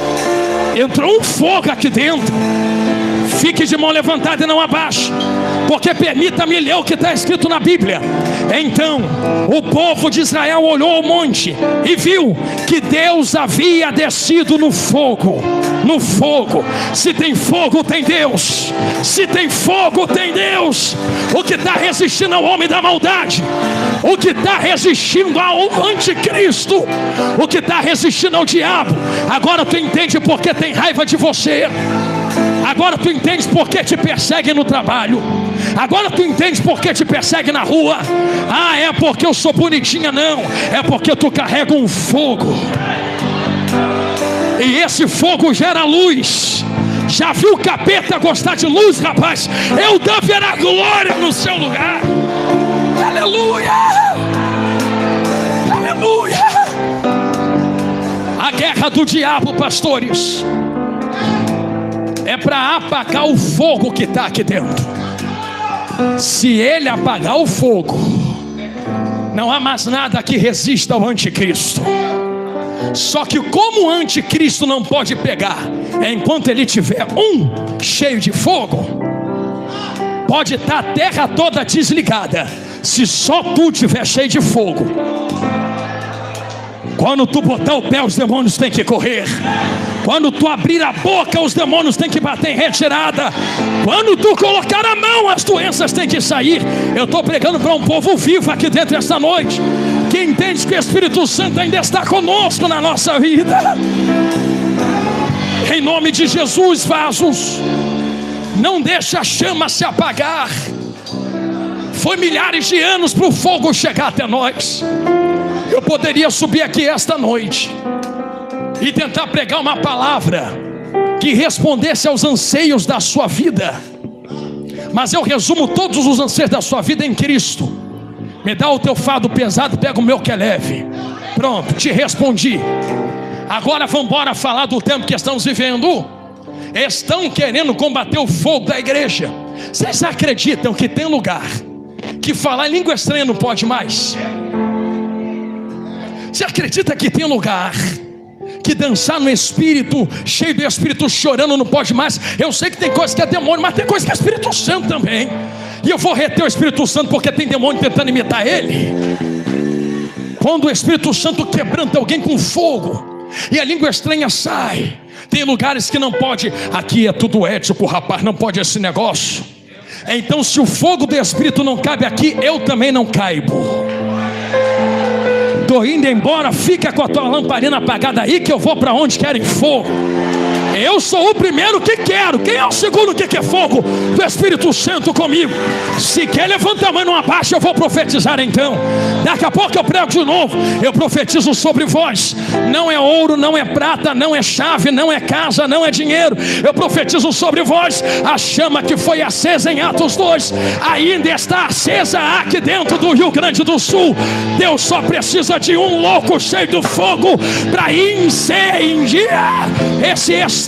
Entrou um fogo aqui dentro. Fique de mão levantada e não abaixe, porque permita-me ler o que está escrito na Bíblia. Então o povo de Israel olhou ao monte e viu que Deus havia descido no fogo. No fogo. Se tem fogo, tem Deus. Se tem fogo, tem Deus. O que está resistindo ao homem da maldade, o que está resistindo ao anticristo, o que está resistindo ao diabo, agora tu entende porque tem raiva de você. Agora tu entende porque te persegue no trabalho. Agora tu entende porque te persegue na rua. É porque eu sou bonitinha? Não, é porque tu carrega um fogo. E esse fogo gera luz. Já viu o capeta gostar de luz, rapaz? Eu darei glória no seu lugar. Aleluia. Aleluia. A guerra do diabo, pastores, é para apagar o fogo que está aqui dentro. Se ele apagar o fogo, não há mais nada que resista ao anticristo. Só que como o anticristo não pode pegar enquanto ele tiver cheio de fogo, pode estar a terra toda desligada. Se só tu tiver cheio de fogo, Quando tu botar o pé, os demônios têm que correr. Quando tu abrir a boca, os demônios têm que bater em retirada. Quando tu colocar a mão, as doenças têm que sair. Eu estou pregando para um povo vivo aqui dentro esta noite, que entende que o Espírito Santo ainda está conosco na nossa vida. Em nome de Jesus, vasos, não deixe a chama se apagar. Foi milhares de anos para o fogo chegar até nós. Eu poderia subir aqui esta noite e tentar pregar uma palavra que respondesse aos anseios da sua vida, mas eu resumo todos os anseios da sua vida em Cristo. Me dá o teu fardo pesado, pega o meu que é leve. Pronto, te respondi. Agora vamos embora falar do tempo que estamos vivendo. Estão querendo combater o fogo da igreja. Vocês acreditam que tem lugar que falar em língua estranha não pode mais? Você acredita que tem lugar que dançar no Espírito, cheio do Espírito, chorando, não pode mais? Eu sei que tem coisa que é demônio, mas tem coisa que é Espírito Santo também. E eu vou reter o Espírito Santo porque tem demônio tentando imitar ele. Quando o Espírito Santo quebranta alguém com fogo e a língua estranha sai, tem lugares que não pode. Aqui é tudo ético, rapaz, não pode esse negócio. Então se o fogo do Espírito não cabe aqui, eu também não caibo. Estou indo embora, fica com a tua lamparina apagada aí, que eu vou para onde querem fogo. Eu sou o primeiro que quero. Quem é o segundo que quer fogo? Do Espírito Santo comigo. Se quer, levanta a mão numa baixa, eu vou profetizar então. Daqui a pouco eu prego de novo. Eu profetizo sobre vós. Não é ouro, não é prata, não é chave, não é casa, não é dinheiro. Eu profetizo sobre vós. A chama que foi acesa em Atos 2 ainda está acesa aqui dentro do Rio Grande do Sul. Deus só precisa de um louco cheio de fogo para incendiar esse estado.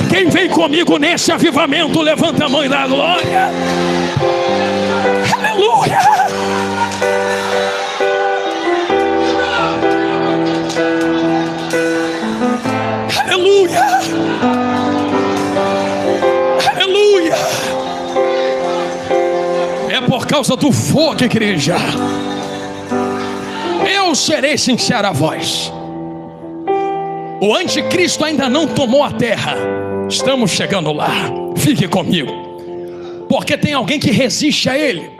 Quem vem comigo nesse avivamento, levanta a mão e dá glória. Aleluia. Aleluia. Aleluia. É por causa do fogo, igreja. Eu serei sincero a vós. O anticristo ainda não tomou a terra. Estamos chegando lá. Fique comigo, porque tem alguém que resiste a ele.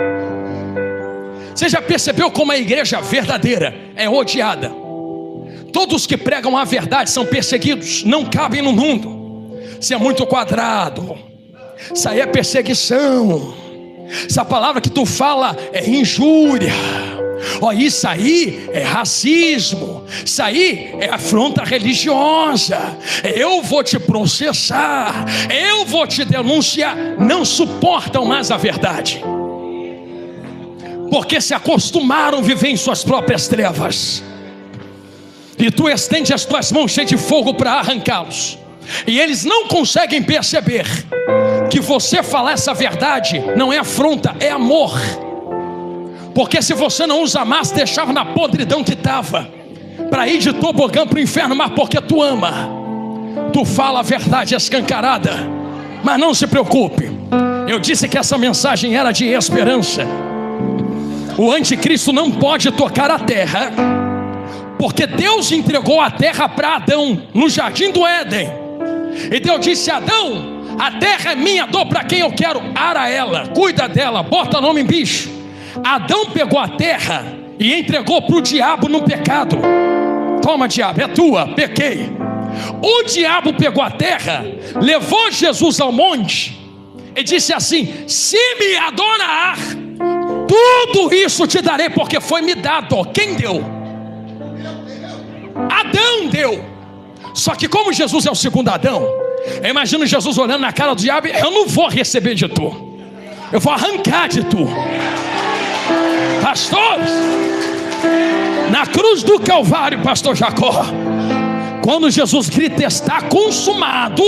Você já percebeu como a igreja verdadeira é odiada? Todos que pregam a verdade são perseguidos. Não cabem no mundo. Isso é muito quadrado. Isso aí é perseguição. Essa palavra que tu fala é injúria. Isso aí é racismo. Isso aí é afronta religiosa. Eu vou te processar. Eu vou te denunciar. Não suportam mais a verdade, porque se acostumaram a viver em suas próprias trevas. E tu estende as tuas mãos cheias de fogo para arrancá-los. E eles não conseguem perceber que você falar essa verdade não é afronta, é amor. Porque se você não usa mais, deixava na podridão que estava, para ir de tobogã para o inferno, mas porque tu ama, tu fala a verdade escancarada. Mas não se preocupe, eu disse que essa mensagem era de esperança. O anticristo não pode tocar a terra, porque Deus entregou a terra para Adão no jardim do Éden. E Deus disse: Adão, a terra é minha, dou para quem eu quero, ara ela, cuida dela, bota nome em bicho. Adão pegou a terra e entregou para o diabo no pecado. Toma, diabo, é tua, pequei. O diabo pegou a terra, levou Jesus ao monte e disse assim: se me adorar, tudo isso te darei, porque foi me dado. Quem deu? Adão deu. Só que como Jesus é o segundo Adão, eu imagino Jesus olhando na cara do diabo: eu não vou receber de tu, eu vou arrancar de tu. Pastores, na cruz do Calvário, pastor Jacó, quando Jesus grita está consumado,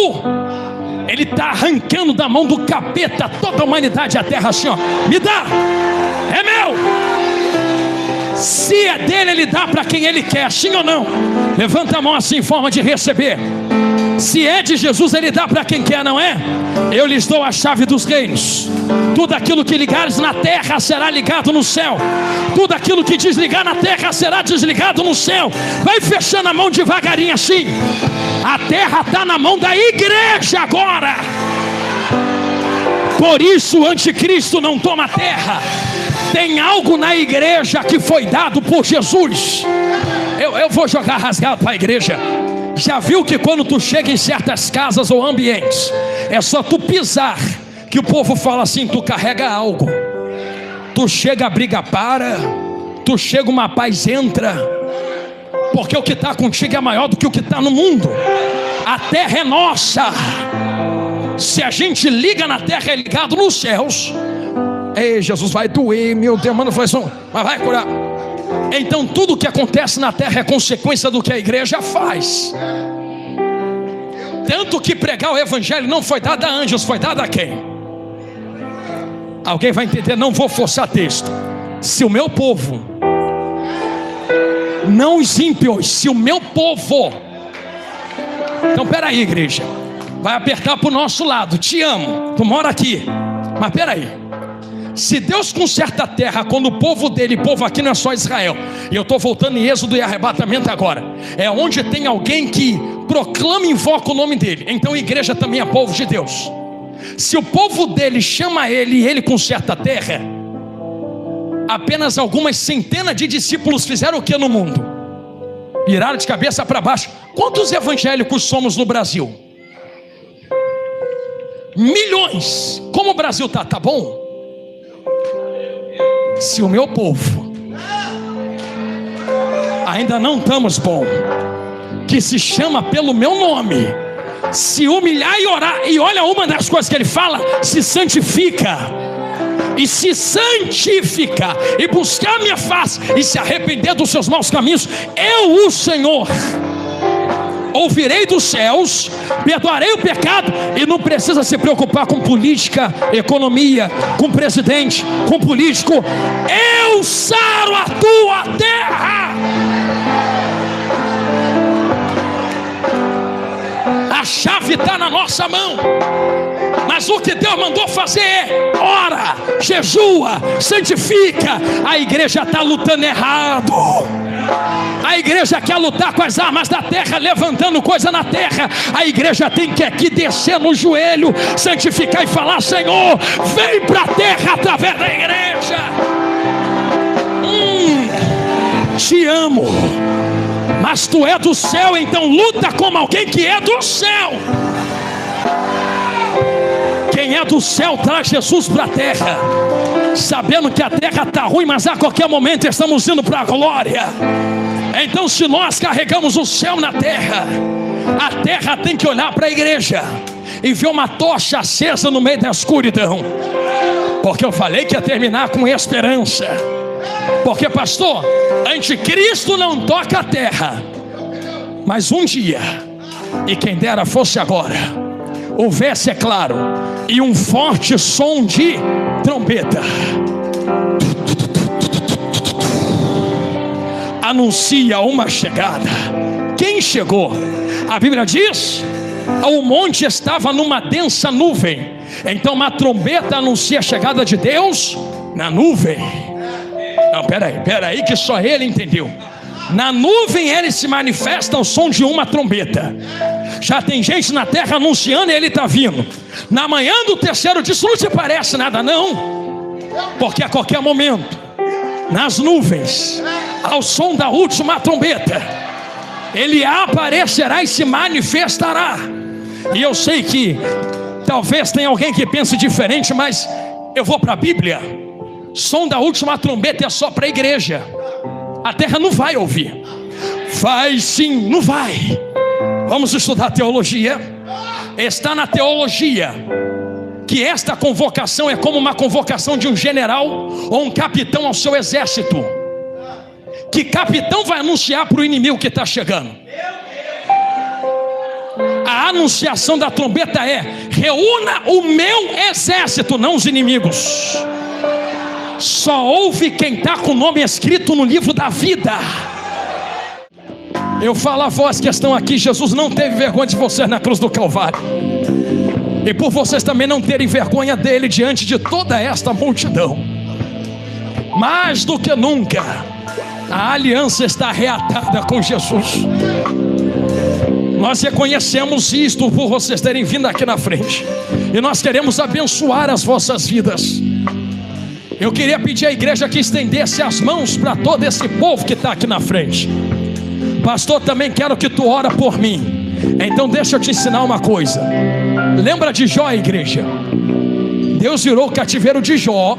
ele está arrancando da mão do capeta toda a humanidade, a terra assim, ó, me dá, é meu. Se é dele, ele dá para quem ele quer, sim ou não? Levanta a mão assim em forma de receber. Se é de Jesus, Ele dá para quem quer, não é? Eu lhes dou a chave dos reinos. Tudo aquilo que ligares na terra será ligado no céu. Tudo aquilo que desligar na terra será desligado no céu. Vai fechando a mão devagarinho assim. A terra está na mão da igreja agora. Por isso o anticristo não toma terra. Tem algo na igreja que foi dado por Jesus. Eu vou jogar rasgado para a igreja. Já viu que quando tu chega em certas casas ou ambientes, é só tu pisar que o povo fala assim: tu carrega algo. Tu chega, a briga para. Tu chega, uma paz entra. Porque o que está contigo é maior do que o que está no mundo. A terra é nossa. Se a gente liga na terra, é ligado nos céus. Ei, Jesus, vai doer, meu Deus, mano, mas vai curar. Então tudo que acontece na terra é consequência do que a igreja faz. Tanto que pregar o evangelho não foi dado a anjos, foi dado a quem? Alguém vai entender, não vou forçar texto. Se o meu povo, não os ímpios, se o meu povo. Então peraí, igreja, vai apertar para o nosso lado. Te amo, tu mora aqui, mas peraí. Se Deus conserta a terra quando o povo dele, povo aqui não é só Israel, e eu estou voltando em Êxodo e arrebatamento agora, é onde tem alguém que proclama e invoca o nome dele. Então a igreja também é povo de Deus. Se o povo dele chama ele e ele conserta a terra, apenas algumas centenas de discípulos fizeram o que no mundo? Viraram de cabeça para baixo. Quantos evangélicos somos no Brasil? Milhões. Como o Brasil tá bom? Se o meu povo ainda não estamos bom, que se chama pelo meu nome, se humilhar e orar, e olha uma das coisas que ele fala: se santifica, e se santificar, e buscar a minha face, e se arrepender dos seus maus caminhos, eu, o Senhor, ouvirei dos céus, perdoarei o pecado. E não precisa se preocupar com política, economia, com presidente, com político. Eu saro a tua terra. A chave está na nossa mão. Mas o que Deus mandou fazer é: ora, jejua, santifica. A igreja está lutando errado. A igreja quer lutar com as armas da terra, levantando coisa na terra. A igreja tem que aqui descer no joelho, santificar e falar: Senhor, vem para a terra através da igreja. Te amo, mas tu é do céu, então luta como alguém que é do céu. Quem é do céu traz Jesus para a terra, sabendo que a terra está ruim, mas a qualquer momento estamos indo para a glória. Então, se nós carregamos o céu na terra, a terra tem que olhar para a igreja e ver uma tocha acesa no meio da escuridão. Porque eu falei que ia terminar com esperança. Porque, pastor, anticristo não toca a terra, mas um dia, e quem dera fosse agora, houvesse, é claro, e um forte som de trombeta anuncia uma chegada. Quem chegou? A Bíblia diz: o monte estava numa densa nuvem. Então uma trombeta anuncia a chegada de Deus na nuvem. Não, peraí que só ele entendeu. Na nuvem ele se manifesta ao som de uma trombeta. Já tem gente na terra anunciando e ele está vindo. Na manhã do terceiro dia, isso não te parece nada não? Porque a qualquer momento, nas nuvens, ao som da última trombeta, ele aparecerá e se manifestará. E eu sei que talvez tenha alguém que pense diferente, mas eu vou para a Bíblia. Som da última trombeta é só para a igreja. A terra não vai ouvir. Vai sim, não vai. Vamos estudar teologia. Está na teologia que esta convocação é como uma convocação de um general ou um capitão ao seu exército. Que capitão vai anunciar para o inimigo que está chegando? A anunciação da trombeta é: reúna o meu exército, não os inimigos. Só ouve quem está com o nome escrito no livro da vida. Eu falo a vós que estão aqui, Jesus não teve vergonha de vocês na cruz do Calvário. E por vocês também não terem vergonha dele diante de toda esta multidão. Mais do que nunca, a aliança está reatada com Jesus. Nós reconhecemos isto por vocês terem vindo aqui na frente. E nós queremos abençoar as vossas vidas. Eu queria pedir à igreja que estendesse as mãos para todo esse povo que está aqui na frente. Pastor, também quero que tu ora por mim. Então deixa eu te ensinar uma coisa. Lembra de Jó, igreja? Deus virou o cativeiro de Jó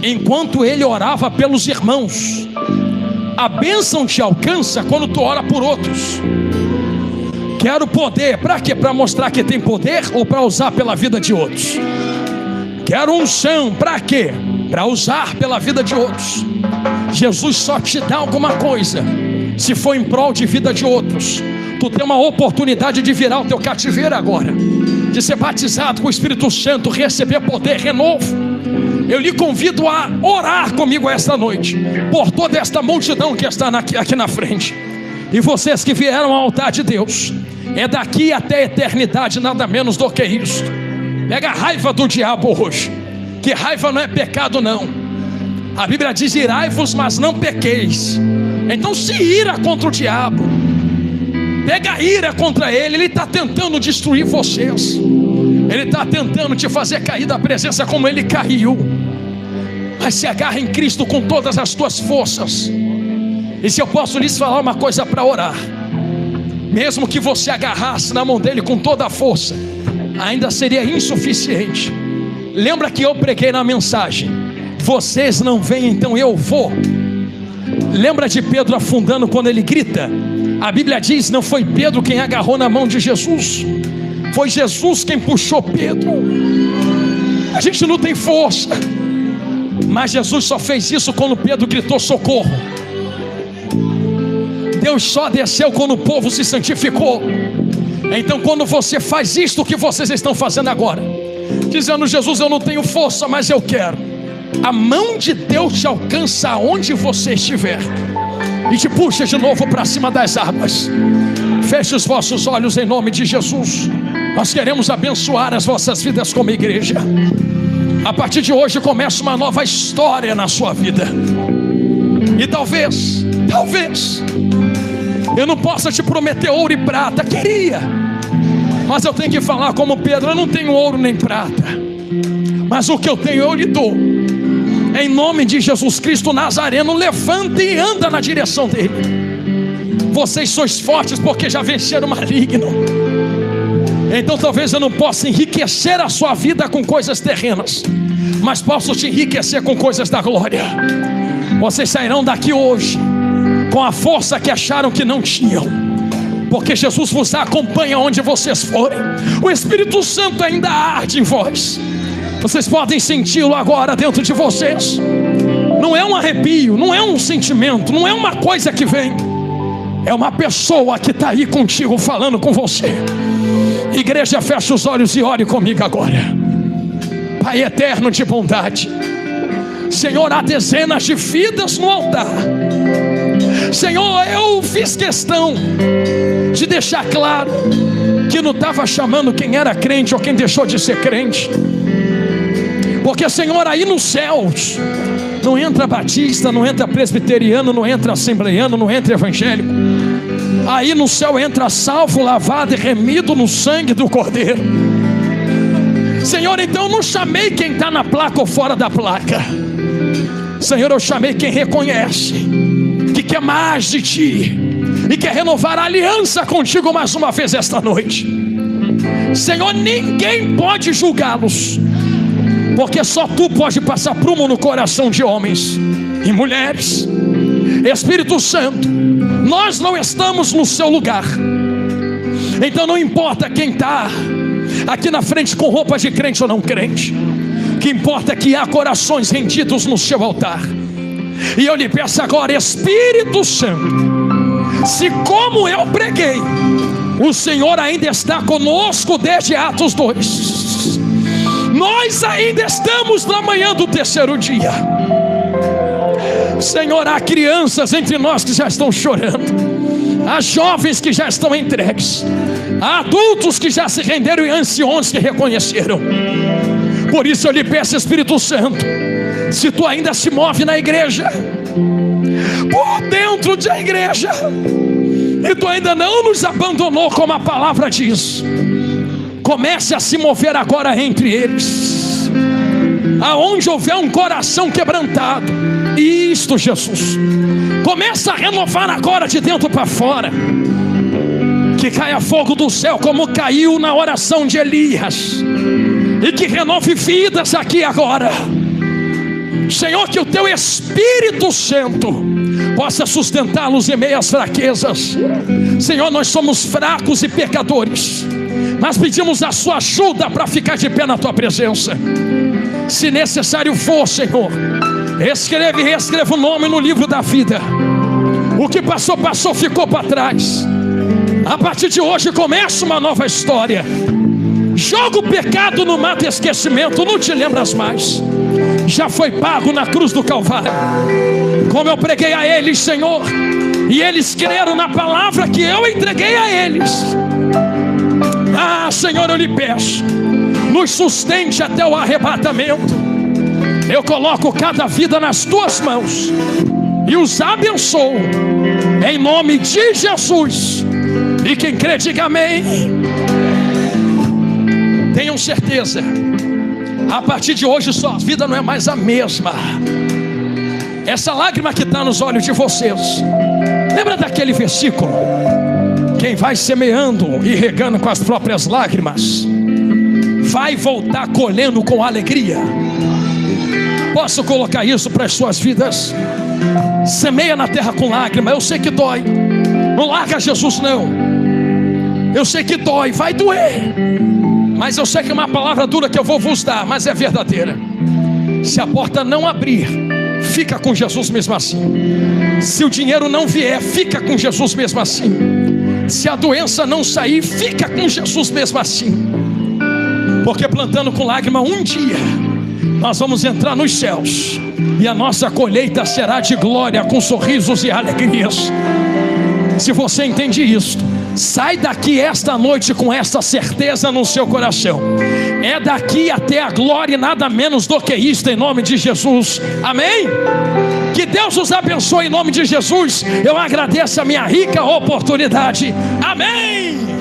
enquanto ele orava pelos irmãos. A bênção te alcança quando tu ora por outros. Quero poder, para quê? Para mostrar que tem poder ou para usar pela vida de outros? Quero unção, para quê? Para usar pela vida de outros. Jesus só te dá alguma coisa se for em prol de vida de outros. Tu tem uma oportunidade de virar o teu cativeiro agora, de ser batizado com o Espírito Santo, receber poder, renovo. Eu lhe convido a orar comigo esta noite, por toda esta multidão que está aqui na frente. E vocês que vieram ao altar de Deus, é daqui até a eternidade, nada menos do que isso. Pega a raiva do diabo hoje, que raiva não é pecado não. A Bíblia diz: irai-vos, mas não pequeis. Então se ira contra o diabo, pega a ira contra ele. Ele está tentando destruir vocês, ele está tentando te fazer cair da presença como ele caiu. Mas se agarra em Cristo com todas as tuas forças. E se eu posso lhes falar uma coisa para orar, mesmo que você agarrasse na mão dele com toda a força, ainda seria insuficiente. Lembra que eu preguei na mensagem: vocês não vêm, então eu vou. Lembra de Pedro afundando quando ele grita? A Bíblia diz: não foi Pedro quem agarrou na mão de Jesus, foi Jesus quem puxou Pedro. A gente não tem força, mas Jesus só fez isso quando Pedro gritou socorro. Deus só desceu quando o povo se santificou. Então quando você faz isto que vocês estão fazendo agora, dizendo: Jesus, eu não tenho força, mas eu quero, a mão de Deus te alcança aonde você estiver e te puxa de novo para cima das águas. Feche os vossos olhos em nome de Jesus. Nós queremos abençoar as vossas vidas como igreja. A partir de hoje começa uma nova história na sua vida. E talvez eu não possa te prometer ouro e prata, queria, mas eu tenho que falar como Pedro: eu não tenho ouro nem prata, mas o que eu tenho eu lhe dou. Em nome de Jesus Cristo Nazareno, levanta e anda na direção dele. Vocês sois fortes porque já venceram o maligno. Então talvez eu não possa enriquecer a sua vida com coisas terrenas, mas posso te enriquecer com coisas da glória. Vocês sairão daqui hoje com a força que acharam que não tinham, porque Jesus vos acompanha onde vocês forem. O Espírito Santo ainda arde em vós. Vocês podem senti-lo agora dentro de vocês. Não é um arrepio, não é um sentimento, não é uma coisa que vem, é uma pessoa que está aí contigo falando com você. Igreja, fecha os olhos e ore comigo agora. Pai eterno de bondade, Senhor, há dezenas de vidas no altar. Senhor, eu fiz questão de deixar claro que não estava chamando quem era crente ou quem deixou de ser crente, porque, Senhor, aí nos céus não entra batista, não entra presbiteriano, não entra assembleiano, não entra evangélico. Aí no céu entra salvo, lavado e remido no sangue do Cordeiro. Senhor, então eu não chamei quem está na placa ou fora da placa. Senhor, eu chamei quem reconhece que quer mais de Ti e quer renovar a aliança contigo mais uma vez esta noite. Senhor, ninguém pode julgá-los, porque só Tu pode passar prumo no coração de homens e mulheres. Espírito Santo, nós não estamos no Seu lugar. Então não importa quem está aqui na frente com roupas de crente ou não crente, o que importa é que há corações rendidos no Seu altar. E eu lhe peço agora, Espírito Santo, se como eu preguei, o Senhor ainda está conosco desde Atos 2, nós ainda estamos na manhã do terceiro dia. Senhor, há crianças entre nós que já estão chorando, há jovens que já estão entregues, há adultos que já se renderam e anciões que reconheceram. Por isso eu lhe peço, Espírito Santo, se tu ainda se move na igreja, por dentro da igreja, e tu ainda não nos abandonou, como a palavra diz, comece a se mover agora entre eles, aonde houver um coração quebrantado. Isto, Jesus, começa a renovar agora de dentro para fora. Que caia fogo do céu como caiu na oração de Elias, e que renove vidas aqui agora. Senhor, que o teu Espírito Santo possa sustentá-los em meio às fraquezas. Senhor, nós somos fracos e pecadores, mas pedimos a sua ajuda para ficar de pé na tua presença. Se necessário for, Senhor, escreve e reescreva o nome no livro da vida. O que passou, passou, ficou para trás. A partir de hoje começa uma nova história. Joga o pecado no mar do esquecimento, não te lembras mais. Já foi pago na cruz do Calvário. Como eu preguei a eles, Senhor, e eles creram na palavra que eu entreguei a eles. Ah, Senhor, eu lhe peço, nos sustente até o arrebatamento. Eu coloco cada vida nas tuas mãos e os abençoo em nome de Jesus. E quem crê, diga amém. Tenham certeza, a partir de hoje sua vida não é mais a mesma. Essa lágrima que está nos olhos de vocês, lembra daquele versículo? Quem vai semeando e regando com as próprias lágrimas, vai voltar colhendo com alegria. Posso colocar isso para as suas vidas? Semeia na terra com lágrima. Eu sei que dói, não larga Jesus não. Eu sei que dói, vai doer, mas eu sei que é uma palavra dura que eu vou vos dar, mas é verdadeira. Se a porta não abrir, fica com Jesus mesmo assim. Se o dinheiro não vier, fica com Jesus mesmo assim. Se a doença não sair, fica com Jesus mesmo assim. Porque plantando com lágrima, um dia nós vamos entrar nos céus, e a nossa colheita será de glória, com sorrisos e alegrias. Se você entende isto, sai daqui esta noite com esta certeza no seu coração: é daqui até a glória e nada menos do que isto, em nome de Jesus, amém? Que Deus os abençoe em nome de Jesus. Eu agradeço a minha rica oportunidade, amém.